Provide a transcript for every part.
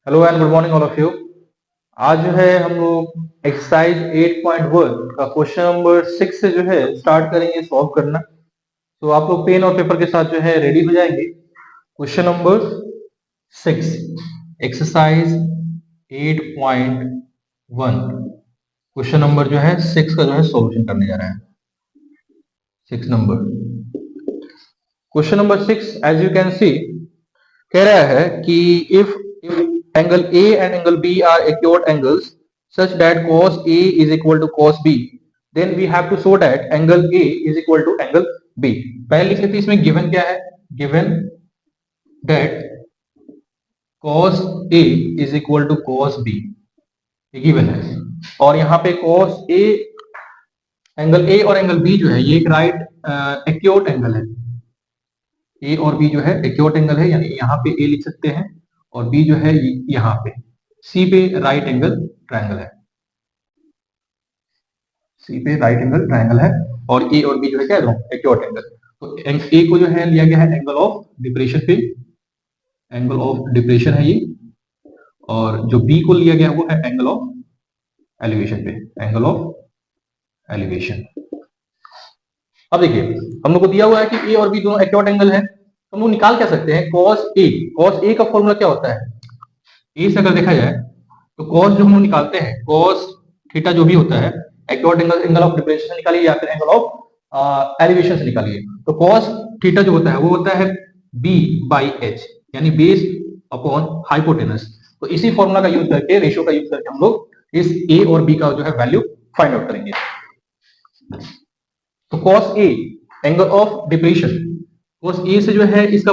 Hello and good morning all of you. आज जो है हम लोग एक्सरसाइज 8.1 का क्वेश्चन नंबर 6 से जो है स्टार्ट करेंगे सॉल्व करना। तो आप लोग पेन और पेपर के साथ जो है रेडी हो जाएंगे। Question number 6, exercise 8.1, question number जो है 6 का जो है सॉल्यूशन करने जा रहे हैं। 6 number question number 6 as you can see कह रहा है कि if if angle a and angle b are acute angles such that cos A is equal to cos B, then we have to show that angle A is equal to angle B। पहले लिख लेते हैं इसमें given क्या है, given that cos A is equal to cos B, ये given है। और यहाँ पे cos A, एंगल A और एंगल B जो है ये एक राइट एक्यूट एंगल है। ए और बी जो है एक्यूट एंगल है, यानी यहाँ पे ए लिख सकते हैं और बी जो है यहाँ पे सी पे राइट एंगल ट्रायंगल है। सी पे राइट एंगल ट्रायंगल है और ए और बी जो है क्या है एक्यूट एंगल। तो ए को जो है लिया गया है एंगल ऑफ डिप्रेशन पे, एंगल ऑफ डिप्रेशन है ये, और जो बी को लिया गया वो है एंगल ऑफ एलिवेशन पे, एंगल ऑफ एलिवेशन। अब देखिए हम लोग को दिया हुआ है कि ए और बी दोनों एक्यूट एंगल है, तो हम लोग निकाल क्या सकते हैं cos A। cos A का फॉर्मूला क्या होता है, ए से अगर देखा जाए तो cos जो हम लोग निकालते हैं cos थीटा जो भी होता है acute angle, angle of depression से निकालिए या फिर एंगल ऑफ एलिवेशन से निकालिए। तो cos थीटा जो होता है वो होता है b बाई h, यानी बेस अपॉन हाइपोटेनस। तो इसी फॉर्मूला का यूज करके, रेशियो का यूज करके हम लोग इस a और b का जो है वैल्यू फाइंड आउट करेंगे। तो cos A angle of depression, cos A से जो है इसका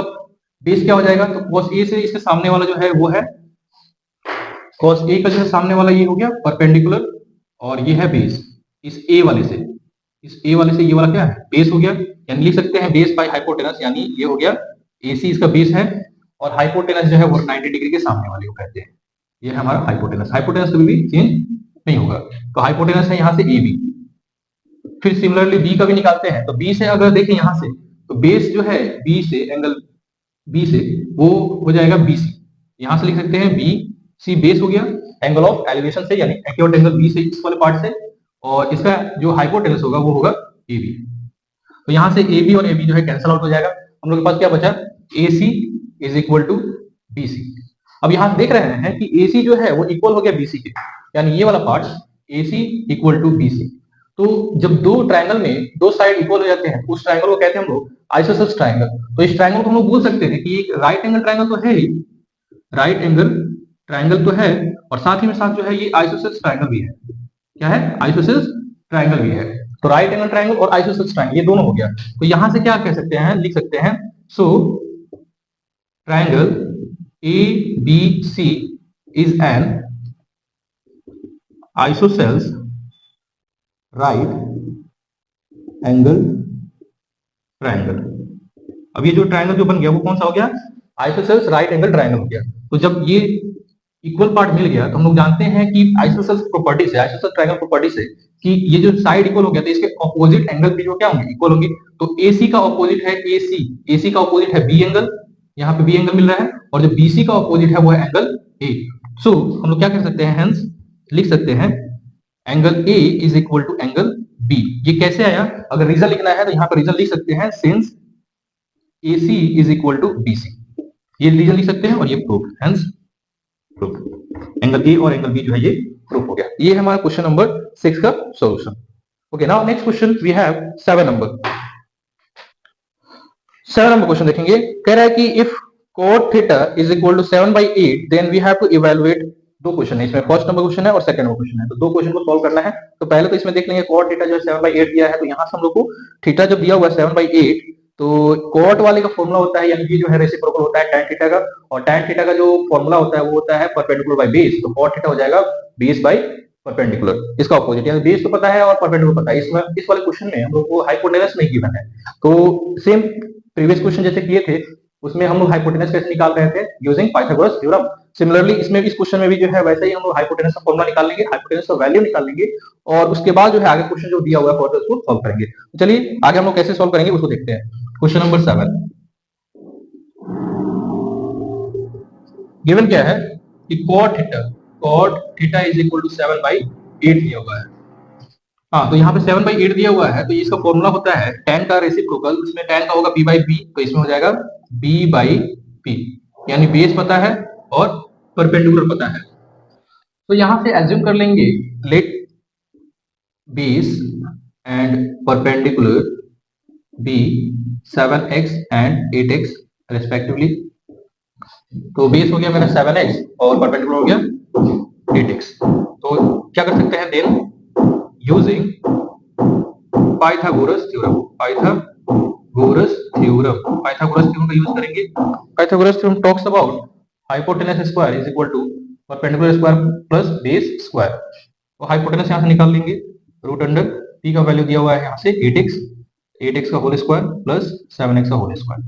बेस क्या हो जाएगा, तो cos A से इसके सामने वाला जो है वो है cos A का जो है सामने वाला ये हो गया परपेंडिकुलर, और ये है बेस इस A वाले से, इस A वाले से ये वाला क्या है बेस हो गया, यानी लिख सकते हैं बेस बाय हाइपोटेनस, यानी ये हो गया AC इसका बेस है और हाइपोटेनस जो है वो 90 डिग्री के सामने वाले को कहते हैं। ये है हमारा हाइपोटेनस, हाइपोटेनस कभी भी चेंज नहीं होगा। तो हाइपोटेनस है यहाँ से AB। फिर सिमिलरली बी का भी निकालते हैं, तो बी से अगर देखें यहाँ से तो बेस जो है बी से, एंगल बी से वो हो जाएगा BC, यहां से लिख सकते हैं BC बेस हो गया एंगल ऑफ एलिवेशन से, यानी एक्यूट एंगल बी से इस वाले पार्ट से, और इसका जो हाइपोटेनस होगा वो होगा AB। तो यहां से AB और AB जो है कैंसिल आउट हो जाएगा, हम लोग के पास क्या बचा AC is equal to BC। अब यहां देख रहे हैं कि AC जो है वो इक्वल हो गया BC के, यानी ये वाला part AC equal to BC। तो जब दो ट्रायंगल में दो साइड इक्वल हो जाते हैं उस ट्रायंगल को कहते हैं हम लोग आइसोसेलेस ट्रायंगल। तो इस ट्रायंगल को हम लोग बोल सकते हैं कि एक राइट एंगल ट्रायंगल तो है ही, राइट एंगल ट्रायंगल तो है, और साथ ही में साथ जो है ये आइसोसेलेस ट्रायंगल भी है। क्या है, आइसोसेलेस ट्रायंगल भी है। तो राइट एंगल ट्रायंगल और आइसोसेलेस ट्रायंगल ये दोनों हो गया। तो यहां से क्या कह सकते हैं, लिख सकते हैं so triangle ABC is an isosceles right angle triangle. अब ये जो ट्रायंगल जो बन गया वो कौन सा हो गया, आइसोसेलेस राइट एंगल ट्रायंगल हो गया। तो जब ये इक्वल पार्ट मिल गया तो हम लोग जानते हैं कि आइसोसेलेस प्रॉपर्टी से, आइसोसेलेस ट्रायंगल प्रॉपर्टी से कि ये जो साइड इक्वल हो गया तो इसके ऑपोजिट एंगल भी जो क्या होंगे इक्वल होंगे। तो AC का ऑपोजिट है AC, AC का ऑपोजिट है B एंगल, यहाँ पे B एंगल मिल रहा है, और जो BC का ऑपोजिट है वो है एंगल A। सो हम लोग क्या कर सकते हैं, हेंस लिख सकते हैं angle A is equal to angle B। ये कैसे आया, अगर रीजन लिखना है तो यहाँ पर रीजन लिख सकते हैं since AC is equal to BC, ये रीजन लिख सकते हैं और ये proof, hence proof angle A और एंगल B जो है ये प्रूफ हो गया। ये है हमारा क्वेश्चन नंबर 6 का solution. Okay, now next question we have 7 number. 7 number question देखेंगे, कह रहा है कि if cot theta is equal to 7/8 then we have to evaluate. दो क्वेश्चन है इसमें, फर्स्ट नंबर क्वेश्चन है और सेकंड नंबर क्वेश्चन है, तो दो क्वेश्चन को सॉल्व करना है। तो पहले तो इसमें देख लेंगे cot थीटा जो है 7/8 दिया है, तो यहां से हम लोग को थीटा जब दिया हुआ है 7/8 तो cot वाले का फॉर्मूला होता है, यानी कि जो है रेसिप्रोकल होता है tan थीटा का, और tan थीटा का जो फॉर्मूला होता है वो होता है परपेंडिकुलर बाय बेस। तो cot थीटा हो जाएगा बेस बाय परपेंडिकुलर, इसका ऑपोजिट, यानी बेस तो पता है और परपेंडिकुलर पता है। इसमें इस वाले क्वेश्चन में हम लोग को हाइपोटेनस नहीं गिवन है, तो सेम प्रीवियस क्वेश्चन जैसे किए थे उसमें हम लोग हाइपोटेनस कैसे निकाल रहे थे, यूजिंग पाइथागोरस थ्योरम। सिमिलरली इसमें इस क्वेश्चन में भी जो है वैसे ही हम लोग हाइपोटेनस का फॉर्मूला निकाल लेंगे, हाइपोटेनस का वैल्यू निकाल लेंगे, और उसके बाद जो है आगे क्वेश्चन जो दिया हुआ है फर्दर उसको सॉल्व करेंगे। तो चलिए आगे हम लोग कैसे सॉल्व करेंगे उसको देखते हैं। क्वेश्चन नंबर 7 गिवन क्या है, कि cot theta is equal to 7/8 दिया हुआ है। हाँ, तो यहाँ पे 7/8 दिया हुआ है, तो इसका फॉर्मूला होता है tan का रेसिप्रोकल, इसमें tan का होगा b/b, तो इसमें हो जाएगा b/p, यानी बेस पता है और परपेंडिकुलर पता है। तो यहाँ से एज्यूम कर लेंगे let base and perpendicular be 7x and 8x respectively. तो बेस हो गया मेरा 7x और परपेंडिकुलर हो गया 8x। तो क्या कर सकते हैं देन, यूजिंग पाइथागोरस थ्योरम का यूज करेंगे। Pythagoras theorem talks about hypotenuse square is equal to perpendicular square plus base square. तो हाइपोटेनस यहाँ से निकाल लेंगे, रूट अंडर p का वैल्यू दिया हुआ है यहाँ से 8x का होल स्क्वायर प्लस 7x का होल स्क्वायर।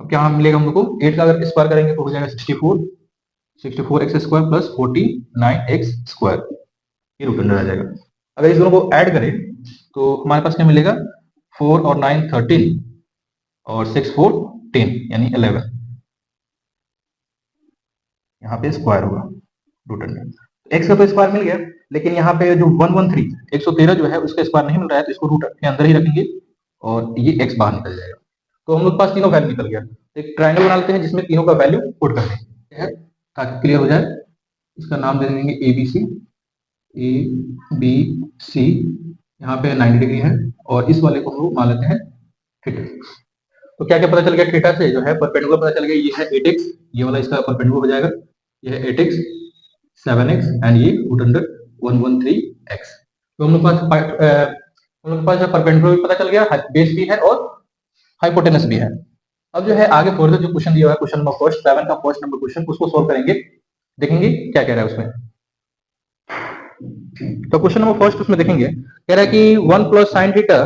अब क्या मिलेगा हम लोग को, 8 का अगर स्क्वायर करेंगे तो हो जाएगा 64x square plus 49x square, ये रूट अंडर आ जाएगा। अगर इस दोनों को ऐड करें तो हमारे पास क्या मिलेगा, 4 और 9 13 और 6 4 10 यानी 11, यहाँ पे स्क्वायर होगा रूट अंडर। x का तो स्क्वायर मिल गया, लेकिन यहाँ पे जो 113 जो है उसका स्क्वायर नहीं मिल रहा है, तो इसको रूट के अंदर ही रखेंगे और ये x बाहर निकल जाएगा। तो हम लोग पास तीनों वैल्यू निकल गया। एक ट्रायंगल बना लेते हैं जिसमें तीनों का वैल्यू पुट कर देंगे ताकि क्लियर हो जाए। इसका नाम दे देंगे ABC, यहाँ पे 90 डिग्री है और इस वाले को हम लोग मान लेते हैं थीटा। तो क्या क्या पता चल गया, थीटा से जो है परपेंडिकुलर पता चल गया, ये है 8x, ये वाला इसका परपेंडिकुलर हो जाएगा, ये है 8x 7x एंड ये रूट अंडर 113x। तो हम लोग पास परपेंडिकुलर भी पता चल गया, बेस भी है और हाइपोटेनस भी है। अब जो है आगे फर्दर जो क्वेश्चन दिया हुआ है, क्वेश्चन नंबर फर्स्ट 7 का फर्स्ट नंबर क्वेश्चन, उसको सोल्व करेंगे, देखेंगे क्या कह रहा है उसमें। तो क्वेश्चन नंबर फर्स्ट उसमें देखेंगे, कह रहा है कि 1 plus sine theta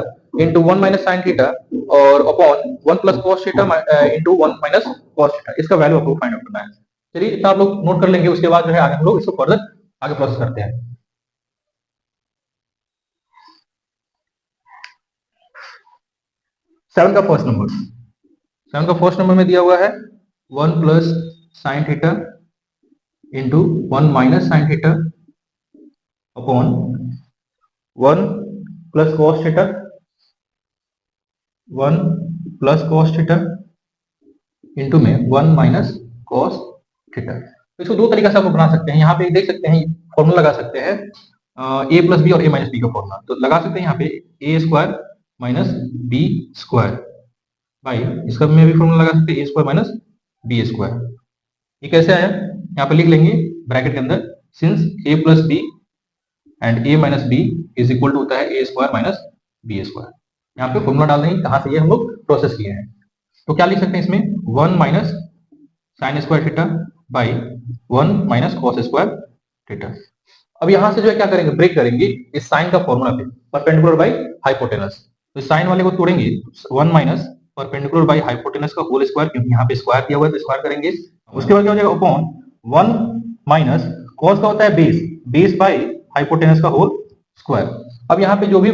into 1 minus sine theta और upon 1 plus cos theta into 1 minus cos theta, इसका वैल्यू आपको फाइंड आउट करना है। चलिए इतना आप लोग नोट कर लेंगे, उसके बाद जो है आगे हम लोग इसको फर्दर आगे प्रोसेस करते हैं। 7 का फर्स्ट नंबर में दिया हुआ है 1 plus sine theta into 1 minus sine theta upon 1 plus cos theta, 1 plus cos theta into में 1 माइनस कॉस थीटा। तो इसको दो तरीका से आप बना सकते हैं, यहाँ पे देख सकते हैं फॉर्मूला लगा सकते हैं a प्लस बी और a माइनस बी का फॉर्मूला, तो लगा सकते हैं यहाँ पे a square minus b square by, इसका में भी फॉर्मूला लगा सकते हैं a square minus b square. ये कैसे आया, यहाँ पे लिख लेंगे ब्रैकेट के अंदर, since a plus b and a minus b is equal to होता है a square minus b square. यहाँ पे फॉर्मूला डाल देंगे कहाँ से ये हम लोग प्रोसेस किए हैं। तो क्या लिख सकते हैं इसमें, 1 minus sine square theta by 1 minus cos square theta. अब यहाँ से जो है क्या करेंगे, ब्रेक करेंगे इस साइन का फॉर्मूला पे, परपेंडिकुलर बाई हाइपोटेनस। तो साइन वाले को तोड़ेंगे, 1 माइनस परपेंडिकुलर बाई हाइपोटेनस का होल स्क्वायर, क्योंकि यहाँ पे स्क्वायर दिया हुआ है तो स्क्वायर करेंगे। उसके बाद क्या हो जाएगा, अपॉन 1 माइनस कॉस का होता है बेस बाई हाइपोटेनस का होल स्क्वायर। अब यहाँ पे जो भी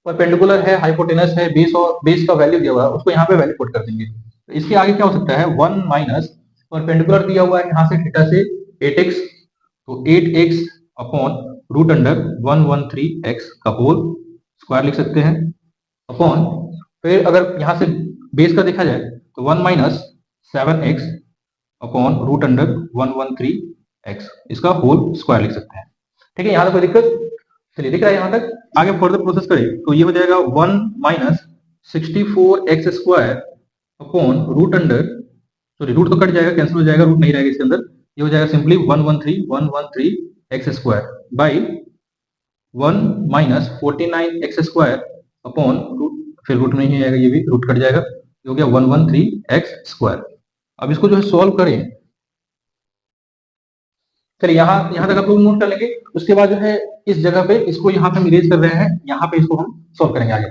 परपेंडिकुलर है, हाइपोटेनस है, बेस का वैल्यू दिया हुआ है, उसको यहाँ पे वैल्यू पुट कर देंगे। तो इसके आगे क्या हो सकता है, 1 माइनस परपेंडिकुलर दिया हुआ है यहाँ से थीटा से 8x, तो 8x upon root under 113x का होल स्क्वायर लिख सकते हैं, अपॉन फिर अगर यहाँ से बेस का देखा जाए तो 1 minus 7x upon root under 113x, इसका होल स्क्वायर लिख सकते हैं। ठीक है, यहाँ तक कोई दिक्कत, चलिए दिख रहा है यहाँ तक। आगे फर्दर प्रोसेस करें तो ये हो जाएगा 1 minus 64x square upon root under, sorry root तो कट जाएगा, कैंसिल हो जाएगा, रूट नहीं रहेगा इसके अंदर, ये हो जाएगा simply 113x square by 1 minus 49x square upon root, फिर रूट नहीं आएगा, ये भी रूट कट जाएगा, ये हो गया 113x स्क्वायर। अब इसको जो है सॉल्व करें, चलिए यहाँ तक आप लोग नोट कर लेंगे। उसके बाद जो है इस जगह पे इसको यहाँ पे हम इरेज कर रहे हैं, यहाँ पे इसको हम सॉल्व करेंगे आगे।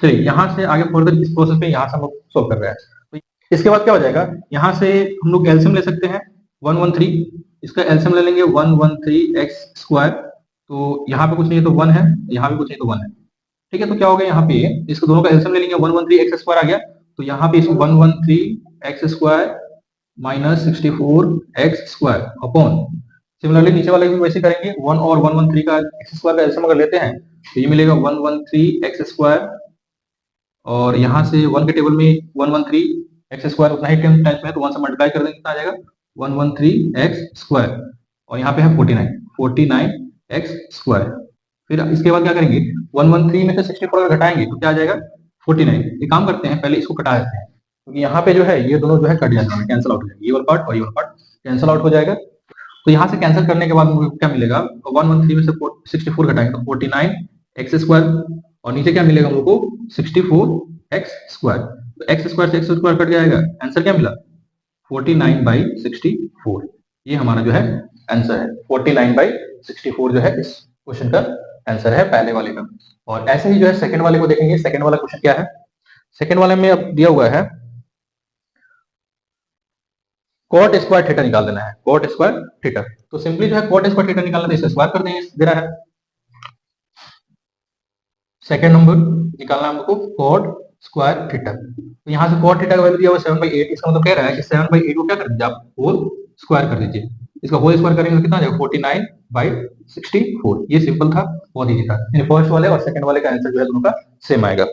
चलिए यहाँ से आगे फर्दर इस प्रोसेस पे यहाँ से हम लोग सॉल्व कर रहे हैं। तो इसके बाद क्या हो जाएगा, यहाँ से हम लोग एलसीएम ले सकते हैं 113, इसका एलसीएम ले लेंगे 113x स्क्वायर, तो यहाँ पे कुछ नहीं है तो 1 है, यहाँ पे कुछ नहीं तो 1 है। ठीक है, तो क्या हो गया, यहाँ पे इसको दोनों का एलसीएम ले लेंगे, 113x स्क्वायर आ गया, तो यहाँ पे इसको 113x square minus 64x² upon, similarly नीचे वाले भी वैसे करेंगे, 1 और 113 का x² का एलसीएम अगर लेते हैं तो ये मिलेगा 113x², और यहाँ से 1 के टेबल में 113x² उतना ही टाइप में है तो 1 से मल्टीप्लाई कर देंगे, कितना आ जाएगा 113x², और यहाँ पे है 49x²। फिर इसके बाद क्या करेंगे, 113 में से 64 अगर घटाएंगे तो क्या आ जाएगा 49। एक काम करते हैं, पहले इसको कटा देते हैं, क्योंकि यहाँ पे जो है ये दोनों जो है कट जाएगा, कैंसिल आउट हो जाएगा, ये वाला पार्ट और ये वाला पार्ट कैंसिल आउट हो जाएगा। तो यहाँ से कैंसिल करने के बाद मुझे क्या मिलेगा, 113 में से 64 घटाएंगे तो 49x², और नीचे क्या मिलेगा हम लोग को 64x²। तो x² से x² कट जाएगा, आंसर क्या मिला 49/64। ये हमारा जो है आंसर है, 49/64 जो है इस क्वेश्चन का आंसर है पहले वाले का। और ऐसे ही जो है सेकंड वाले को देखेंगे, सेकंड वाला क्वेश्चन क्या है, सेकंड वाले में अब दिया हुआ है cot स्क्वायर थीटा निकाल देना है, cot स्क्वायर थीटा। तो सिंपली जो है cot स्क्वायर थीटा निकालना है तो इसे स्क्वायर कर देंगे, दे रहा है। सेकंड नंबर निकालना है हमको cot स्क्वायर थीटा, तो यहाँ से cot थीटा का वैल्यू दिया हुआ 7/8, इसका मतलब कह रहा है कि 7/8 को क्या कर दीजिए आप होल स्क्वायर कर दीजिए, इसका होल स्क्वायर करेंगे तो कितना आ जाएगा 49/64। ये सिंपल था, बहुत इजी था, फर्स्ट वाले और सेकंड वाले का आंसर जो है दोनों का सेम आएगा।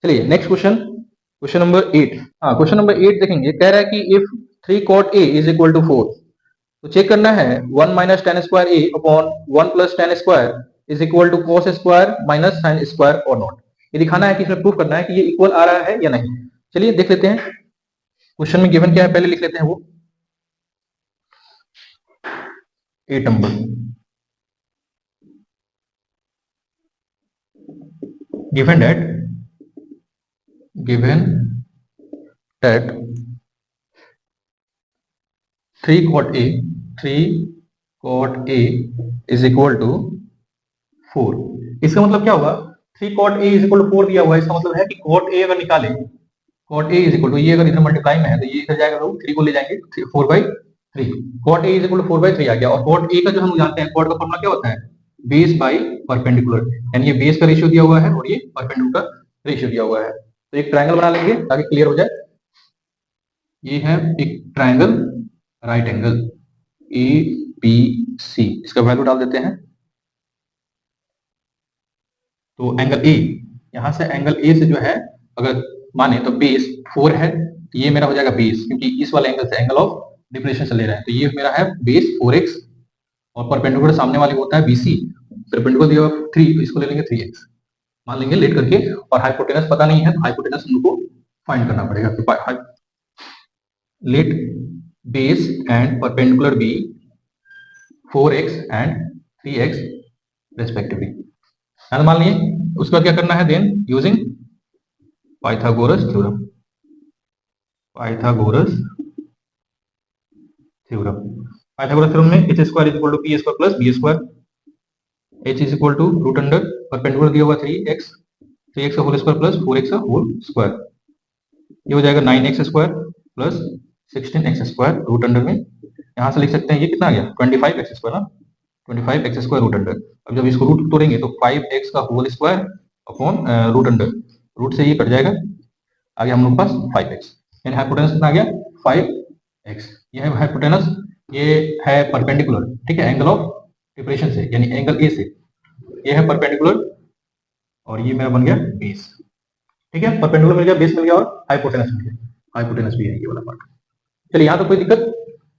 चलिए next question, question number 8। Question number 8 देखेंगे, कह रहा है कि if 3 cot A is equal to 4, तो चेक करना है 1 minus tan square A upon 1 plus tan square is equal to cos square minus sin square और नॉट। ये दिखाना है कि इसमें प्रूफ करना है कि ये इक्वल आ रहा है या नहीं। चलिए देख लेते हैं क्वेश्चन में गिवन क्या है, पहले लिख लेते हैं वो 8 number. Given that 3 cot A is equal to 4। इसका मतलब क्या होगा, 3 cot A is equal to 4 दिया हुआ है, इसका मतलब है कि cot A अगर निकाले, cot A is equal to, ये अगर इधर मल्टीप्लाई में है तो ये इधर जाएगा, तो 3 को ले जाएंगे 4/3, cot A is equal to 4/3 आ गया। और cot A का जो हम जानते हैं, cot का फॉर्मूला क्या होता है, बेस बाई परपेंडिकुलर, यानी ये बेस का रेशियो दिया हुआ है और ये परपेंडिकुलर का रेशियो दिया हुआ है। तो एक ट्रायंगल बना लेंगे ताकि क्लियर हो जाए। ये है एक ट्रायंगल राइट एंगल ABC, इसका वैल्यू डाल देते हैं। तो एंगल ए, यहां से एंगल ए से जो है अगर माने तो बेस 4 है, तो ये मेरा हो जाएगा बेस, क्योंकि इस वाले एंगल से एंगल ऑफ डिप्रेशन से ले रहे हैं, तो ये मेरा है बेस 4x, और परपेंडिकुलर सामने वाले होता है BC, परपेंडिकुलर दिया हुआ 3, तो इसको ले लेंगे 3x मान लेंगे लेट करके। और हाइपोटेनस पता नहीं है तो हाइपोटेनस हम लोग को फाइंड करना पड़ेगा। तो let base and perpendicular be 4x and 3x respectively, मान लिए। उसके बाद क्या करना है, then using Pythagoras theorem, Pythagoras theorem में h square is equal to p square plus b square, h is equal to root under perpendicular दिया हुआ 3x का होल स्क्वायर प्लस 4x का होल स्क्वायर, ये हो जाएगा 9x square plus 16x square root under में, यहां से लिख सकते हैं ये कितना आ गया 25x स्क्वायर ना, 25x स्क्वायर रूट अंडर। अब जब इसको रूट तोड़ेंगे तो 5x का whole square upon root under, root से ये कट जाएगा, आ गया हम लोग पास 5x, यानी हाइपोटेनस कितना आ गया 5x। ये है हाइपोटेनस, ये है परपेंडिकुलर, ठीक है, एंगल ऑफ डिप्रेशन से, यानी एंगल ए से, ये है परपेंडिकुलर और ये मेरा बन गया बेस, ठीक है, परपेंडिकुलर मिल गया, बेस मिल गया और हाइपोटेनस मिल गया, हाइपोटेनस भी है ये वाला पार्ट। चलिए यहाँ तो कोई दिक्कत,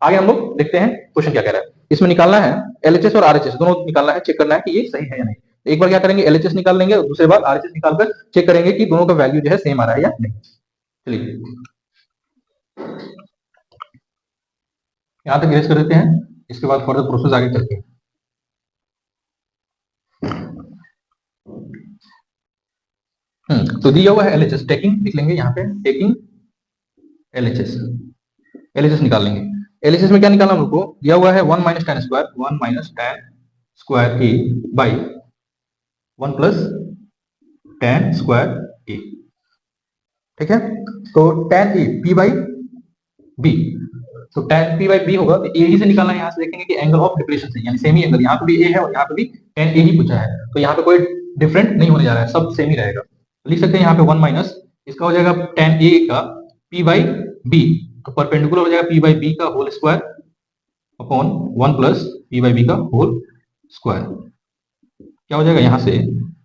आगे हम लोग देखते हैं क्वेश्चन क्या कह रहा है। इसमें निकालना है LHS और RHS दोनों निकालना है, चेक करना है कि ये सही है या नहीं। एक बार क्या करेंगे, LHS निकाल लेंगे, दूसरे बार RHS निकालकर चेक करेंगे कि दोनों का वैल्यू जो है सेम आ रहा है या नहीं। चलिए यहां तक ग्रेस कर देते हैं, इसके बाद फर्दर प्रोसेस आगे चलते हैं। तो दिया हुआ है LHS, टेकिंग लिख लेंगे यहाँ पे, टेकिंग LHS निकाल लेंगे। LHS में क्या निकालना हमको, दिया हुआ है 1 minus tan square A by 1 plus tan square A, ठीक है। तो tan A P by B, तो tan P बाई B होगा, तो A ही से निकालना है। यहाँ से देखेंगे कि एंगल ऑफ डिप्रेशन से, यानी सेम ही एंगल, यहाँ पे भी A है और यहाँ पे भी tan A ही पूछा है, तो यहाँ पे कोई डिफरेंट नहीं होने जा रहा है, सब सेम ही रहेगा। लिख सकते हैं यहाँ पे 1 माइनस, इसका हो जाएगा tan A का P बाई B तो परपेंडिकुलर हो जाएगा पी बाई बी का whole square upon 1 plus p by b का होल स्क्वायर। क्या हो जाएगा यहाँ से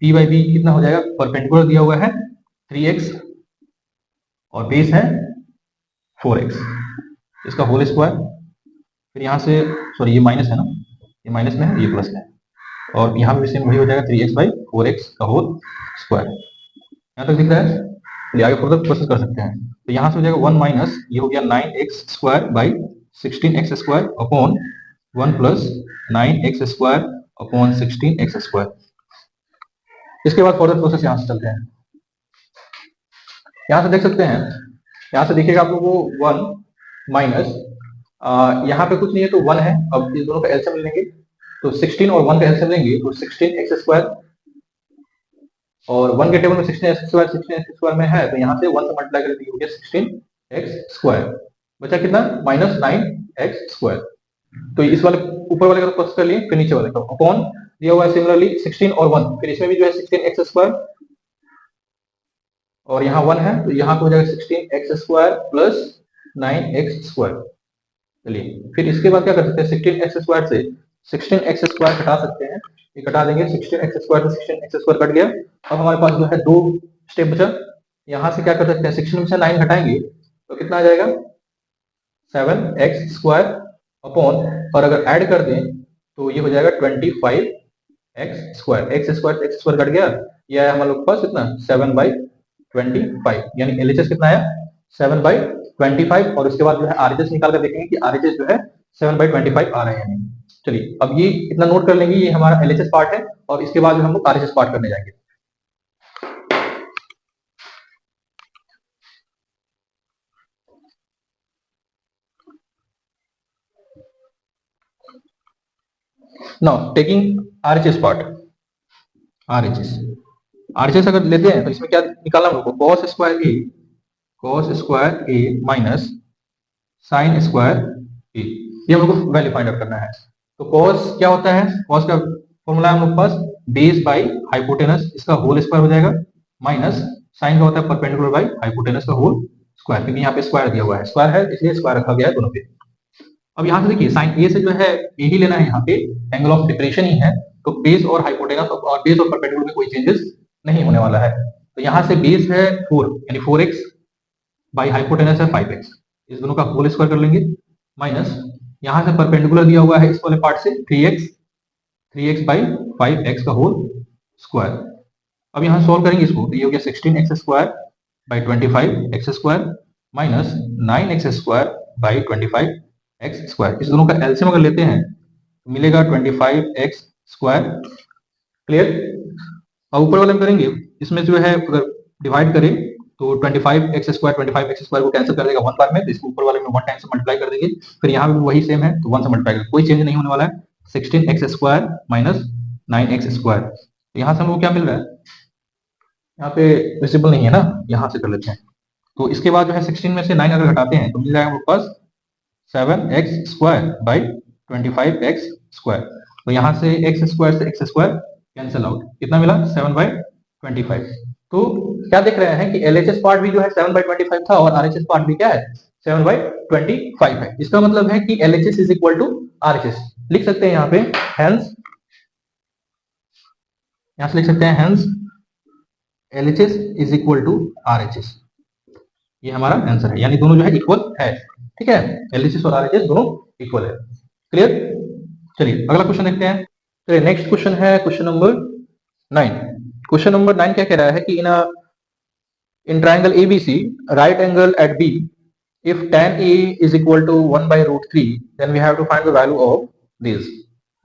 पी बाई बी कितना हो जाएगा, परपेंडिकुलर दिया हुआ है 3x और बेस है 4x, इसका होल स्क्वायर। फिर यहाँ से सॉरी ये माइनस है ना, ये माइनस में है, ये प्लस में है, और यहाँ भी सेम वही हो जाएगा 3x बाई 4x का होल स्क्वायर। यहाँ तक दिख रहा है, चलिए आगे फर्दर प्रोसेस कर सकते हैं। तो यहाँ से हो जाएगा 1 माइनस ये हो गया 9x square by 16x square upon 1 plus 9x square upon 16x square. इसके बाद फर्दर प्रोसेस यहाँ से चलते हैं। यहाँ से देख सकते हैं, यहाँ से देखिएगा आप लोगों को 1 माइनस यहाँ पे कुछ नहीं है तो 1 है। अब इस दोनों का एलसीएम लेंगे तो 16 और 1 का एलसीएम लेंगे तो 16x स्क्वायर, और 1 के टेबल में 16x स्क्वायर में है तो यहाँ से 1 से मल्टीप्लाई करके हो गया 16x स्क्वायर, बचा कितना माइनस 9x स्क्वायर। तो इस वाले ऊपर वाले का प्रोसेस कर लिए, फिर नीचे वाले का अपॉन दिया हुआ है सिमिलरली 16 और 1, फिर इसमें भी जो है 16x स्क्वायर और यहाँ 1 है तो यहाँ पे हो जाएगा 16x square plus 9x square. चलिए फिर इसके बाद क्या कर सकते हैं, 16x स्क्वायर से 16x स्क्वायर घटा सकते हैं, ये घटा देंगे 16x स्क्वायर से 16x स्क्वायर कट गया। अब हमारे पास जो है 2 स्टेप बचा, यहाँ से क्या कर सकते हैं 16 में से 9 घटाएंगे तो कितना आ जाएगा 7x स्क्वायर अपॉन, और अगर ऐड कर दें तो ये हो जाएगा 25x square. X square cut गया, ये आया हमारे पास कितना 7/25, यानी एलएचएस कितना आया 7/25, और उसके बाद जो है आरएचएस निकाल कर देखेंगे कि आरएचएस जो है 7/25 आ रहे हैं नहीं। चलिए अब ये इतना नोट कर लेंगे, ये हमारा एलएचएस पार्ट है, और इसके बाद हम लोग आरएचएस पार्ट करने जाएंगे। Now taking RHS part, RHS अगर लेते हैं तो इसमें क्या निकालना हम लोग को, cos स्क्वायर ए माइनस साइन स्क्वायर ए, ये हम लोग को वैल्यू फाइंड आउट करना है। तो cos क्या होता है, cos का फॉर्मूला हम लोग पास बेस बाई हाइपोटेनस, इसका होल स्क्वायर हो जाएगा, माइनस साइन का होता है परपेंडिकुलर बाई हाइपोटेनस का होल स्क्वायर, क्योंकि यहाँ पे स्क्वायर दिया हुआ है, स्क्वायर है इसलिए स्क्वायर रखा गया है दोनों पे। अब यहाँ से देखिए साइन ए से जो है ए ही लेना है, यहाँ पे एंगल ऑफ डिप्रेशन ही है, तो बेस और हाइपोटेनस और बेस और परपेंडिकुलर में कोई चेंजेस नहीं होने वाला है। तो यहाँ से बेस है 4 यानी 4x बाई हाइपोटेनस है 5x, इस दोनों का होल स्क्वायर कर लेंगे, माइनस यहाँ से परपेंडिकुलर दिया हुआ है इस वाले पार्ट से 3x बाई 5x का होल स्क्वायर। अब यहाँ सॉल्व करेंगे इसको तो ये हो गया 16x square by 25x square minus 9x square by 25x square. इस दोनों का एलसीएम अगर लेते हैं तो मिलेगा 25x स्क्वायर। क्लियर। अब ऊपर वाले में करेंगे, इसमें जो है अगर डिवाइड करें तो 25x स्क्वायर को कैंसिल कर देगा 1 बार में, तो इसको ऊपर वाले में 1 टाइम से मल्टीप्लाई कर देंगे, फिर यहाँ पे भी वही सेम है तो 1 से मल्टीप्लाई कर, कोई चेंज नहीं होने वाला है। 16x square minus 9x square, तो यहाँ से हमको क्या मिल रहा है, यहाँ पे विजिबल नहीं है ना, यहाँ से कर लेते हैं। तो इसके बाद जो है 16 में से 9 अगर घटाते हैं तो मिल जाएगा हमारे पास 7x square by 25x square. तो यहाँ से x स्क्वायर से x स्क्वायर कैंसिल आउट, कितना मिला 7/25। तो क्या देख रहे हैं कि एलएचएस पार्ट भी जो है 7/25 था और आरएचएस पार्ट भी क्या है 7/25 है। इसका मतलब है कि LHS is equal to RHS. लिख सकते हैं यहाँ पे हेंस, यहाँ से लिख सकते हैं hence LHS is equal to RHS, ये हमारा आंसर है, यानी दोनों जो है इक्वल है। ठीक है, एलएचएस और आरएचएस दोनों इक्वल है। क्लियर। चलिए अगला क्वेश्चन देखते हैं। चलिए नेक्स्ट क्वेश्चन है क्वेश्चन नंबर 9। क्वेश्चन नंबर 9 क्या कह रहा है कि in triangle ABC right angle at b if tan A is equal to 1/√3 then we have to find the value of this।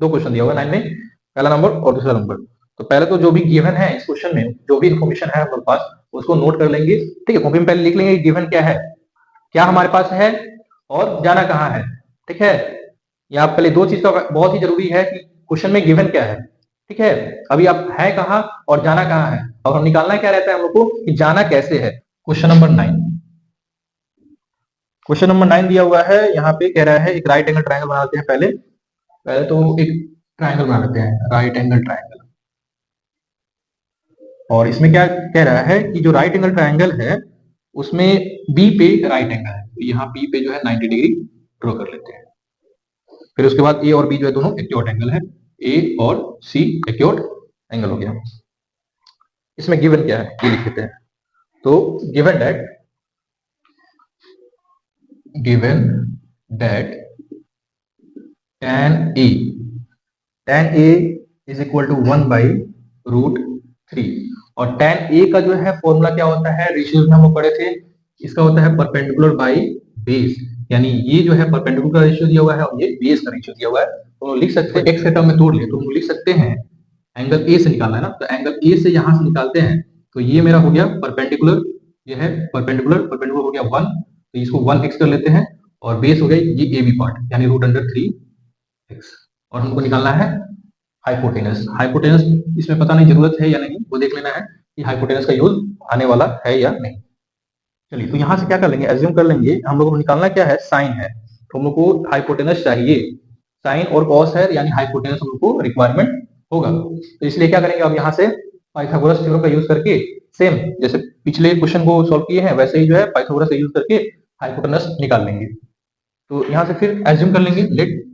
दो क्वेश्चन दिया हुआ है 9 में, पहला नंबर और दूसरा नंबर। तो पहले तो जो भी गिवन है इस क्वेश्चन में, जो भी इंफॉर्मेशन है हमारे पास उसको नोट कर लेंगे। ठीक है, कॉपी में पहले लिख लेंगे गिवन क्या है, क्या हमारे पास है और जाना कहाँ है। ठीक है, यहाँ पहले दो चीज का बहुत ही जरूरी है कि क्वेश्चन में गिवन क्या है। ठीक है, अभी आप है कहाँ और जाना कहाँ है, और हम निकालना क्या रहता है हम लोग को कि जाना कैसे है। क्वेश्चन नंबर 9, क्वेश्चन नंबर 9 दिया हुआ है, यहाँ पे कह रहा है एक राइट एंगल ट्रायंगल बनाते हैं। पहले तो एक ट्रायंगल बना लेते हैं, राइट एंगल ट्रायंगल। और इसमें क्या कह रहा है कि जो राइट एंगल ट्रायंगल है उसमें बी पे राइट एंगल है, तो यहाँ पी पे जो है 90 डिग्री ड्रॉ कर लेते हैं। फिर उसके बाद ए और बी जो है दोनों एक्यूट एंगल है, ए और सी एक्यूट एंगल हो गया। इसमें गिवन क्या है ये लिख लेते हैं। तो given that tan A is equal to 1/√3 और tan A का जो है फॉर्मूला क्या होता है, रेशियोज में हम लोग पढ़े थे, इसका होता है परपेंडिकुलर बाय बेस, यानी ये जो है परपेंडिकुलर का रेशियो दिया हुआ है और ये बेस का रेशियो दिया हुआ है। तो लिख सकते हैं x के टर्म में तोड़ ले तो हम लिख सकते हैं एंगल A से निकालना है ना, तो एंगल A से यहां से निकालते हैं तो ये मेरा हो गया परपेंडिकुलर, ये है परपेंडिकुलर हो गया 1, तो इसको 1x कर लेते हैं और बेस हो गया ये AB पार्ट यानी √3x और हमको निकालना है हाइपोटेनस इसमें पता नहीं जरूरत है या नहीं, वो देख लेना है कि हाइपोटेनस का यूज आने वाला है या नहीं। चलिए तो यहां से क्या कर लेंगे, एज्यूम कर लेंगे हम लोगों को निकालना क्या है, साइन है, तो हम लोग को हाइपोटेनस चाहिए, साइन और कॉस है यानी हाइपोटेनस हम लोग को रिक्वायरमेंट होगा। तो इसलिए क्या करेंगे अब यहाँ से पाइथागोरस थ्योरम का यूज करके सेम जैसे पिछले क्वेश्चन को सॉल्व किए हैं वैसे ही जो है पाइथागोरस का यूज करके हाइपोटेनस निकाल लेंगे। तो यहाँ से फिर एज्यूम कर लेंगे late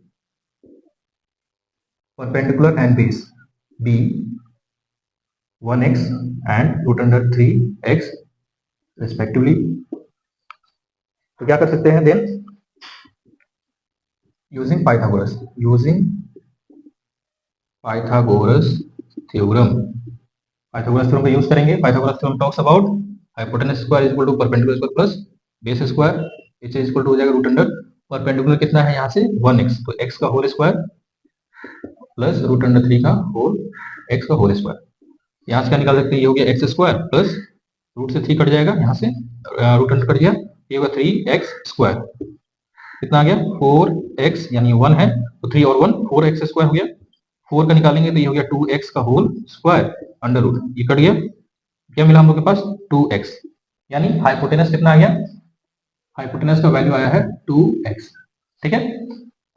perpendicular and base be 1x and √3x respectively। तो क्या कर सकते हैं देन using Pythagoras थ्योरम का यूज करेंगे। Pythagoras theorem talks about hypotenuse square is equal to perpendicular square plus base square, is equal to हो जाएगा perpendicular कितना है यहाँ से 1x, तो x का होल स्क्वायर प्लस √3 का होल x का होल स्क्वायर। यहाँ से क्या निकाल सकते हैं, ये हो गया x स्क्वायर प्लस रूट से 3 कट जाएगा, यहाँ से √3 कट गया, ये होगा 3x स्क्वायर, कितना आ गया 4x यानी 1 है तो 3 और 1 4x स्क्वायर हो गया, 4 का निकालेंगे तो ये हो गया 2x का होल स्क्वायर अंडर रूट, ये कट गया, क्या मिला हम लोग के पास 2x, यानी हाइपोटेनस कितना आ गया, हाइपोटेनस का वैल्यू आया है 2x। ठीक है,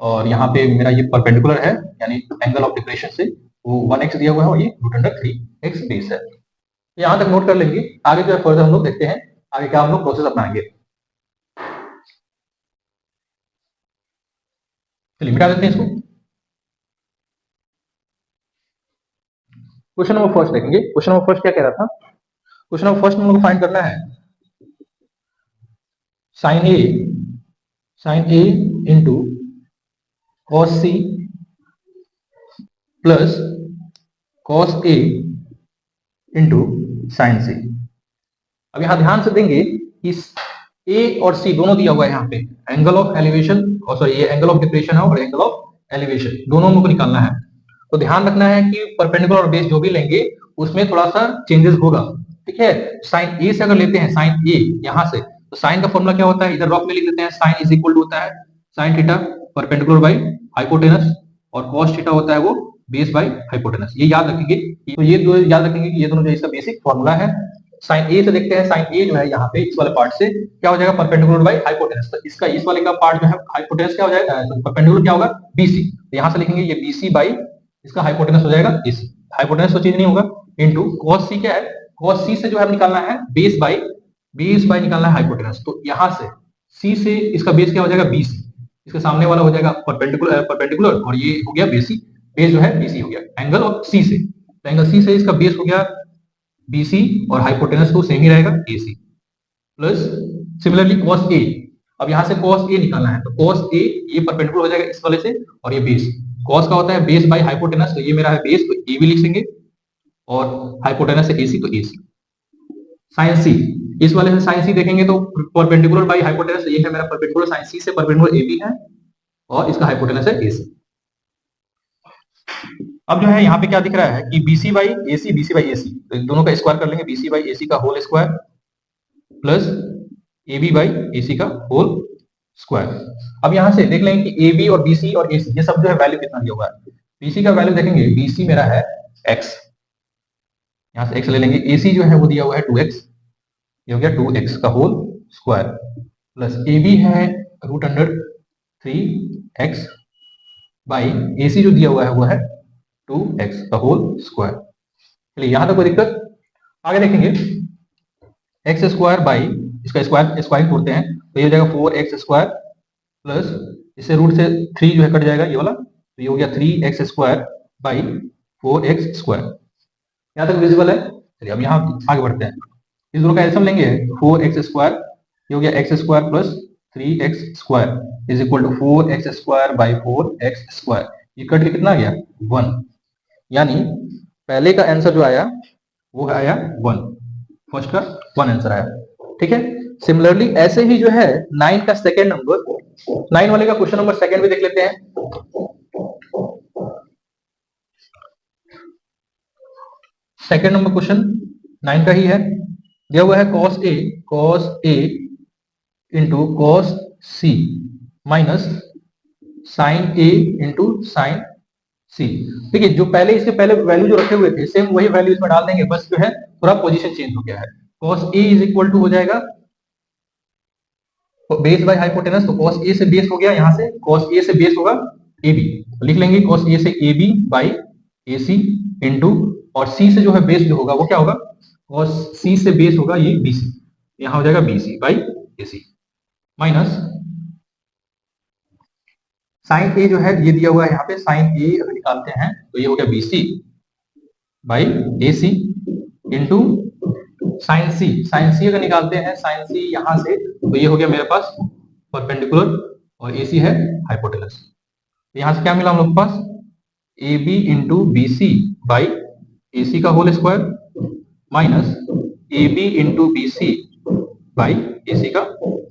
और यहाँ पे मेरा ये परपेंडिकुलर है यानी एंगल ऑफ डिप्रेशन से वो 1x दिया हुआ है और ये √3x बेस है। तो यहाँ तक नोट कर लेंगे, आगे जो है फर्दर हम लोग देखते हैं आगे क्या हम लोग प्रोसेस अपनाएंगे। चलिए मिटा देते हैं इसको। क्वेश्चन नंबर फर्स्ट देखेंगे। क्वेश्चन नंबर फर्स्ट क्या कह रहा था, क्वेश्चन नंबर फर्स्ट में हम लोग को फाइंड करना है sine a into cos C plus cos A into sine C। अब यहां ध्यान से देंगे कि A और C दोनों दिया हुआ है यहाँ पे, एंगल ऑफ एलिवेशन और सॉरी ये एंगल ऑफ डिप्रेशन है और एंगल ऑफ एलिवेशन दोनों हमको निकालना है। तो ध्यान रखना है कि परपेंडिकुलर और बेस जो भी लेंगे उसमें थोड़ा सा चेंजेस होगा। ठीक है, साइन ए से अगर लेते हैं साइन ए यहां से, तो साइन का फॉर्मूला क्या होता है, इधर रफ में लिख देते हैं, साइन इज इक्वल टू होता है sine theta perpendicular by hypotenuse और cos थीटा होता है वो बेस बाई हाइपोटेनस, ये याद रखेंगे। तो ये दो याद रखेंगे कि ये दोनों जो इसका बेसिक फॉर्मूला है। साइन ए से देखते हैं, साइन ए जो है यहाँ पे इस वाले पार्ट से क्या हो जाएगा परपेंडिकुलर बाई हाइपोटेनस, तो इसका इस वाले का पार्ट जो है हाइपोटेनस क्या हो जाएगा, परपेंडिकुलर क्या होगा BC, तो यहाँ से लिखेंगे ये BC बाई इसका हाइपोटेनस हो जाएगा AC, हाइपोटेनस तो चेंज नहीं होगा, इनटू cos C क्या है, cos C से जो है निकालना है बेस बाई निकालना है हाइपोटेनस, तो यहाँ से C से इसका बेस क्या हो जाएगा BC, इसके सामने वाला हो जाएगा परपेंडिकुलर और ये हो गया बेस जो है BC हो गया, एंगल ऑफ C से, तो एंगल C से इसका बेस हो गया BC और हाइपोटेनस तो सेम ही रहेगा AC plus similarly cos A, अब यहाँ से cos A निकालना है, तो cos A ये परपेंडिकुलर हो जाएगा इस वाले से और ये बेस, cos का होता है बेस बाई हाइपोटेनस, तो ये मेरा है बेस तो A भी लिख देंगे और हाइपोटेनस है AC तो AC। साइन C, इस वाले से साइन C देखेंगे तो परपेंडिकुलर बाई हाइपोटेनस, ये है मेरा परपेंडिकुलर, साइन C से परपेंडिकुलर AB है और इसका हाइपोटेनस है AC। अब जो है यहाँ पे क्या दिख रहा है कि BC बाई AC, तो दोनों का स्क्वायर कर लेंगे, BC बाई AC का whole square plus AB by AC का होल स्क्वायर। अब यहाँ से देख लेंगे कि AB और BC और AC ये सब जो है वैल्यू कितना दिया हुआ है, BC का वैल्यू देखेंगे, BC मेरा है x, यहाँ से x ले लेंगे, AC जो है वो दिया हुआ है 2x, ये हो गया 2x का होल स्क्वायर प्लस AB है √3x बाई AC जो दिया हुआ है वो है 2x का होल स्क्वायर। चलिए यहां तक कोई दिक्कत, आगे देखेंगे x स्क्वायर बाई इसका स्क्वायरिंग तोड़ते हैं तो ये हो जाएगा 4x² प्लस इससे रूट से 3 जो है कट जाएगा ये वाला, तो ये हो गया 3x² बाई 4x²। यहाँ तक विजिबल है। चलिए अब यहाँ आगे बढ़ते हैं, इस दोनों का एलसीएम लेंगे 4x², ये हो गया x² plus 3x² is equal to 4x² by 4x²। ये कट के कितना आ गया 1, यानी पहले का आंसर जो आया वो आया 1, फर्स्ट का 1 आंसर आया। ठीक है, सिमिलरली ऐसे ही जो है 9 का सेकंड नंबर, 9 वाले का क्वेश्चन नंबर सेकंड भी देख लेते हैं। सेकंड नंबर क्वेश्चन 9 का ही है, दिया हुआ है cos A into cos C minus sin A into sin C। ठीक है, जो पहले इसके पहले वैल्यू जो रखे हुए थे सेम वही वैल्यू इसमें डाल देंगे, बस जो है थोड़ा पोजीशन चेंज हो गया है। cos A is equal to हो जाएगा बेस बाय हाइपोटेनस, तो cos A से बेस हो गया, यहां से cos A से बेस होगा AB, तो लिख लेंगे cos A से AB बाई AC इंटू, और C से जो है बेस जो होगा वो क्या होगा, cos C से बेस होगा ये BC, यहां हो जाएगा BC by AC minus sine A जो है ये दिया हुआ है यहाँ पे, साइन A अगर निकालते हैं तो ये हो गया BC by AC into sine C अगर निकालते हैं साइन C यहां से तो ये हो गया मेरे पास परपेंडिकुलर और AC है हाइपोटेनस, यहां से क्या मिला हम लोग के पास AB into BC by AC का whole square minus AB into BC by AC का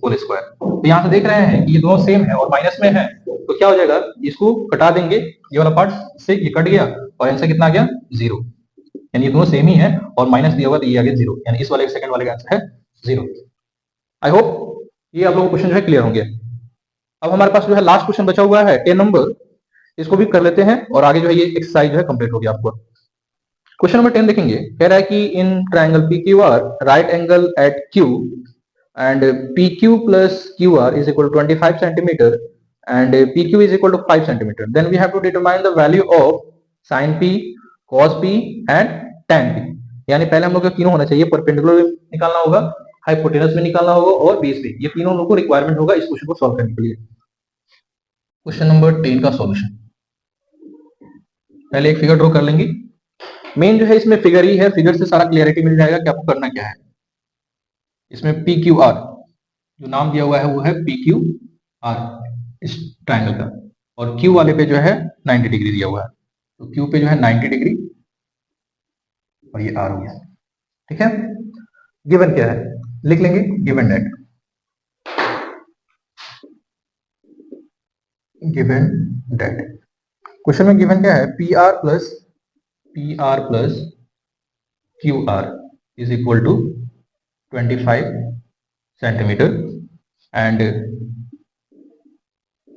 होल स्क्वायर। तो यहां से देख रहे हैं कि ये दोनों सेम है और माइनस में है, तो क्या हो जाएगा इसको कटा देंगे, ये वाला पार्ट से ये कट गया और आंसर कितना आ गया 0, यानी ये दोनों सेम ही है और माइनस दिया हुआ तो ये आ गया 0, यानी इस वाले सेकंड वाले का आंसर है 0। आई होप ये आप लोगों को क्वेश्चन जो है क्लियर होंगे। अब हमारे पास जो है लास्ट क्वेश्चन बचा हुआ है 10 नंबर, इसको भी कर लेते हैं और आगे जो है ये एक्सरसाइज जो है कंप्लीट हो गया आपको। क्वेश्चन नंबर 10 देखेंगे, कह रहा है कि in triangle PQR right angle at Q and PQ plus QR is equal to 25 centimeter and PQ is equal to 5 centimeter, then we have to determine the value of sin P, cos P and tan P। यानी पहले हम लोग को तीनों होना चाहिए, perpendicular निकालना होगा, हाइपोटेनस में निकालना होगा और बेस पे, ये तीनों लोगों को रिक्वायरमेंट होगा इस क्वेश्चन को सॉल्व करने के लिए। क्वेश्चन नंबर 10 का सॉल्यूशन, पहले एक फिगर ड्रॉ कर लेंगे, मेन जो है इसमें फिगर ही है, फिगर से सारा क्लियरिटी मिल जाएगा कि आपको करना क्या है। इसमें PQR जो नाम दिया हुआ है वो है PQR इस ट्रायंगल का, और Q वाले पे जो है 90 डिग्री दिया हुआ है, तो Q पे जो है 90 डिग्री और ये R हो गया। ठीक है, गिवन क्या है लिख लेंगे, given that, given that. Question में गिवन क्या है PR plus QR is equal to 25 centimetre and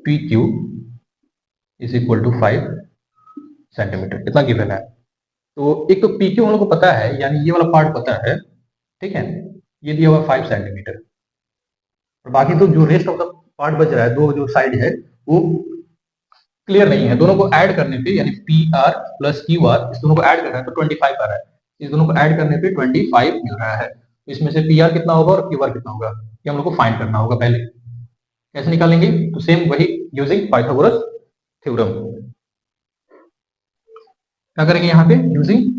PQ is equal to 5 centimetre, कितना गिवन है। तो एक तो PQ हम लोग को पता है, यानी ये वाला पार्ट पता है, ठीक है, ये दिया हुआ 5 सेंटीमीटर, और बाकी तो जो रेस्ट ऑफ द पार्ट बच रहा है, दो जो साइड है वो क्लियर नहीं है, दोनों को ऐड करने पे यानी PR प्लस QR इस दोनों को ऐड करना है तो 25 आ रहा है, इस दोनों को ऐड करने पे 25 मिल रहा है, इसमें से PR कितना होगा और QR कितना होगा ये हम लोग को फाइंड करना होगा। पहले कैसे निकालेंगे, तो सेम वही यूजिंग पाइथागोरस थ्योरम, क्या करेंगे यहाँ पे using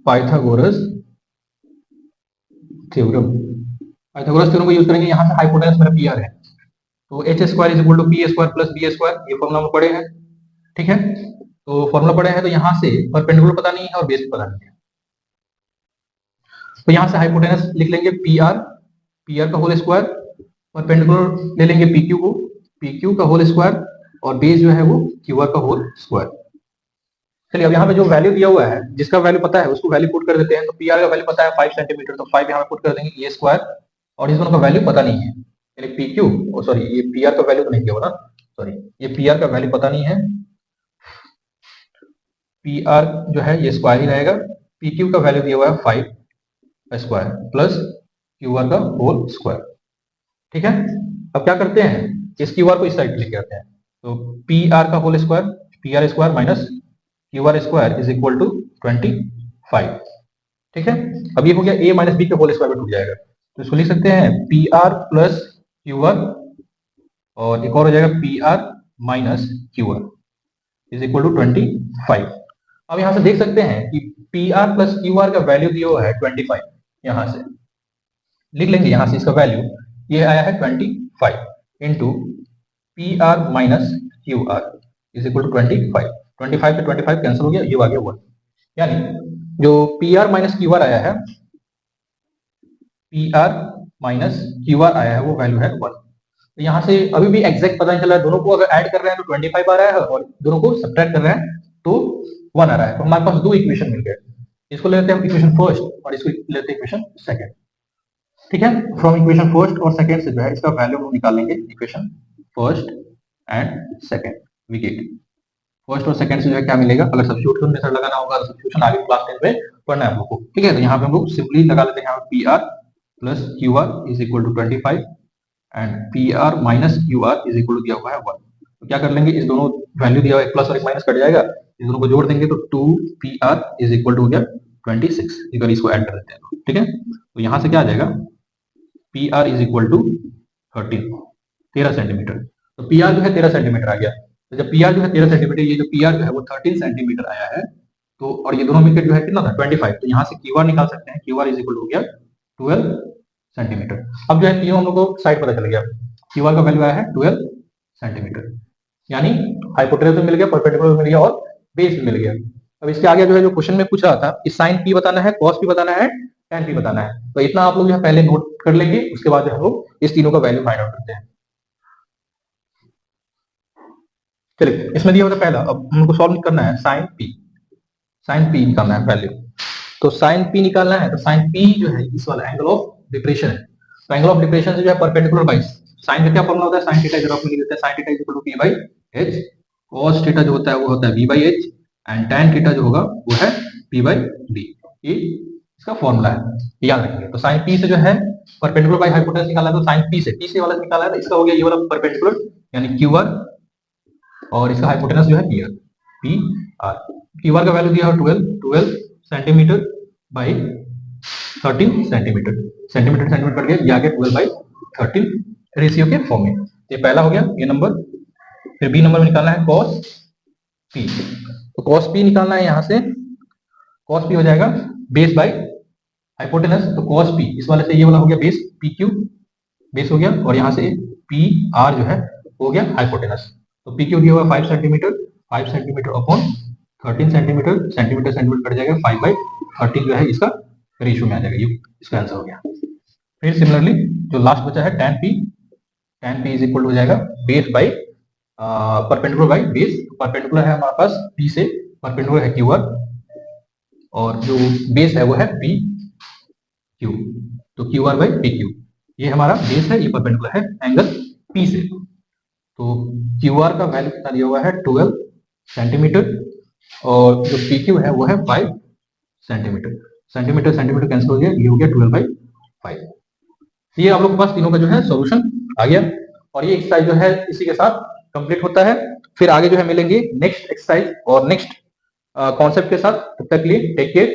Pythagoras theorem, Pythagoras theorem को यूज करेंगे। यहाँ से हाइपोटेनस मेरा PR है, तो h square is equal to p square plus b square, ये फॉर्मूला में पढ़े हैं, ठीक है, तो फॉर्मूला पढ़े हैं, तो यहाँ से परपेंडिकुलर पता नहीं है और बेस पता नहीं है, तो यहाँ से हाइपोटेनस लिख लेंगे PR का होल स्क्वायर, परपेंडिकुलर ले लेंगे PQ को, PQ का होल स्क्वायर, और बेस जो है वो QR का होल स्क्वायर। चलिए अब यहाँ पे जो वैल्यू दिया हुआ है, जिसका वैल्यू पता है उसको वैल्यू पुट कर देते हैं, तो PR का वैल्यू पता है 5 सेंटीमीटर, तो 5 यहाँ पे पुट कर देंगे A स्क्वायर, और इस दोनों का वैल्यू पता नहीं है, यानी PQ सॉरी ये PR का वैल्यू तो नहीं दिया हुआ ना, सॉरी ये PR का वैल्यू पता नहीं है, PR जो है ये स्क्वायर ही रहेगा, PQ का वैल्यू दिया हुआ है 5 स्क्वायर प्लस QR का होल स्क्वायर। ठीक है, अब क्या करते हैं, इस QR को इस साइड लेके आते हैं, तो PR का whole square PR square minus QR square is equal to 25, ठीक है। अब ये हो गया a माइनस बी के होल स्क्वायर में टूट जाएगा, तो इसको लिख सकते हैं P R plus Q R, और एक और हो जाएगा P R minus Q R is equal to 25। अब यहां से देख सकते हैं कि P R plus Q R का वैल्यू दिया हुआ है 25। यहां से लिख लेंगे, यहां से इसका वैल्यू ये आया है 25 into P R minus Q R is equal to 25। 25 पे 25 कैंसिल हो गया, ये आ गया 1। यानी जो P R minus Q are आया है, P R minus Q are आया है, वो वैल्यू है 1। तो यहाँ से अभी भी एग्जैक्ट पता नहीं चला है, दोनों को अगर ऐड कर रहे हैं तो 25 आ रहा है, और दोनों को सब्ट्रैक्ट कर रहे हैं तो 1 आ रहा है। तो हमारे पास दो इक्वेशन मिल गए, इसको लेते हैं इक्वेशन फर्स्ट और इसको लेते हैं इक्वेशन सेकंड। ठीक है, फ्रॉम इक्वेशन फर्स्ट और सेकंड से जो है इसका वैल्यू हम निकालेंगे, equation first and second. We get first और सेकंड से जो है क्या मिलेगा, अगर सब्स्टिट्यूशन मेथड लगाना होगा तो सब्स्टिट्यूशन आगे क्लास 10 में पढ़ना है हम लोग को। ठीक है, तो यहाँ पे हम लोग सिंपली लगा लेते हैं, यहाँ P R plus Q R is equal to 25 and P R minus Q R is equal to दिया हुआ है 1। तो क्या कर लेंगे, इस दोनों वैल्यू दिया हुआ है, प्लस और एक माइनस कट जाएगा, इस दोनों को जोड़ देंगे तो 2 P R is equal to हो गया 26। इधर इसको ऐड कर देते हैं, ठीक है। तो यहाँ से क्या आ जाएगा, P R is equal to 13 centimetre. तो पी आर जो है 13 सेंटीमीटर आ गया। तो जब पी आर जो है 13 सेंटीमीटर, ये जो पी आर जो है वो 13 सेंटीमीटर आया है, तो और ये दोनों मिलकर जो है कितना था 25। तो यहाँ से क्यू आर निकाल सकते हैं, क्यू आर इज इक्वल हो गया 12 सेंटीमीटर। अब जो है तीनों हम लोग को साइड पता चल गया, क्यू आर का वैल्यू आया है 12 सेंटीमीटर, यानी हाइपोटेनस भी मिल गया, परपेंडिकुलर मिल गया और बेस भी मिल गया। अब इसके आगे जो है जो क्वेश्चन में पूछ रहा था कि साइन पी बताना है, कॉस पी बताना है, tan पी बताना है, तो इतना आप लोग जो है पहले नोट कर लेंगे, उसके बाद जो हम लोग इस तीनों का वैल्यू फाइंड आउट करते हैं। चलिए, इसमें दिया होता पहला, अब हमको सॉल्व करना है साइन पी निकालना है वैल्यू। तो साइन पी निकालना है, तो साइन पी जो है इस वाला एंगल ऑफ डिप्रेशन है। तो एंगल ऑफ डिप्रेशन से जो है परपेंडिकुलर बाई साइन का क्या फॉर्मूला होता है, साइन थीटा ग्राफ में लिख देते हैं, sine theta is equal to P by H, cos theta जो होता है वो होता है B by H, and tan theta जो होगा वो है p बाई डी। ये इसका फॉर्मूला है, याद रखिए। तो साइन पी से जो है परपेंडिकुलर बाई हाइपोटेनस निकाला है, तो साइन पी से वाला निकाला है, तो इसका हो गया ये वाला परपेंडिकुलर यानी क्यू आर, और इसका हाइपोटेनस जो है पी आर। क्यू आर का वैल्यू दिया है 12 centimetre by 13 centimetre, centimetre cut गया, ये आ गया 12 बाई 13 रेशियो के फॉर्म में। ये पहला हो गया ये नंबर। फिर बी नंबर में निकालना है कॉस पी। तो कॉस पी निकालना है, यहां से कॉस पी हो जाएगा बेस बाई हाइपोटेनस। तो कॉस पी इस वाले से ये वाला हो गया बेस, पी क्यू बेस हो गया, और यहां से पी आर जो है हो गया हाइपोटेनस। तो पी क्यू दिया हुआ 5 centimetre, 5 centimetre upon 13 centimetre, centimetre cut जाएगा, 5 बाई 13 जो है इसका रेशियो में आ जाएगा, ये इसका आंसर हो गया। फिर सिमिलरली जो लास्ट बचा है tan p इज इक्वल हो जाएगा base by perpendicular by base. Perpendicular है हमारे पास p से, परपेंडिकुलर है क्यू आर, और जो बेस है वो है पी क्यू, तो Q R by P Q, ये हमारा बेस है, ये परपेंडिकुलर है एंगल पी से। तो क्यू आर का वैल्यू कितना दिया हुआ है 12 सेंटीमीटर, और जो पी क्यू है वो है 5 सेंटीमीटर। सेंटीमीटर कैंसिल हो गया, ये हो गया 12 बाई 5। ये आप लोग के पास तीनों का जो है सॉल्यूशन आ गया, और ये एक्सरसाइज जो है इसी के साथ कंप्लीट होता है। फिर आगे जो है मिलेंगे नेक्स्ट एक्सरसाइज और नेक्स्ट कॉन्सेप्ट के साथ। तब तक के लिए टेक केयर।